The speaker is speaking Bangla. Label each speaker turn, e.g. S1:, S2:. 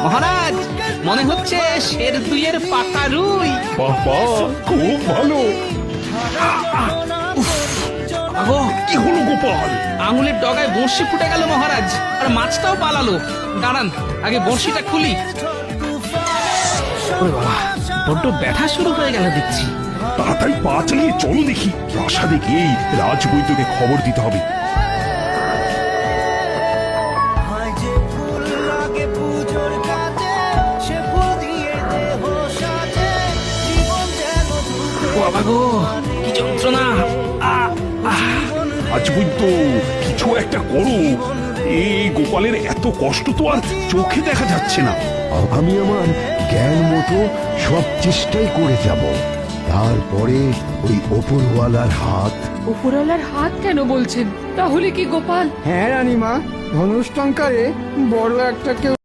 S1: মহারাজ, মনে হচ্ছে শের দুইয়ের পাকা রুই।
S2: বাবা, খুব ভালো।
S1: আগো,
S2: কি হলো গোপাল?
S1: আঙুলের ডগায় বড়শি ফুটে গেল মহারাজ, আর মাছটাও পালালো। দাঁড়ান, আগে বড়শিটা খুলি। ওরে বাবা, বড্ড ব্যথা শুরু হয়ে গেল দেখছি।
S2: তাড়াতাড়ি পা চালিয়ে চলো দেখি, প্রাসাদে গিয়েই রাজবৈদ্যকে খবর দিতে হবে।
S1: ও বাবা গো, কি যন্ত্রণা!
S2: রাজবৈদ্য, কিছু একটা করো। এই গোপালের এত কষ্ট তো আর চোখে দেখা যাচ্ছে না।
S3: আমি আমার জ্ঞান মতো সব চেষ্টাই করে যাব, তারপরে ওই ওপরওয়ালার হাত।
S4: উপরওয়ালার হাত কেন বলছেন? তাহলে কি গোপাল?
S5: হ্যাঁ রানীমা, ধনুষ্টঙ্কারে বড় একটা কেউ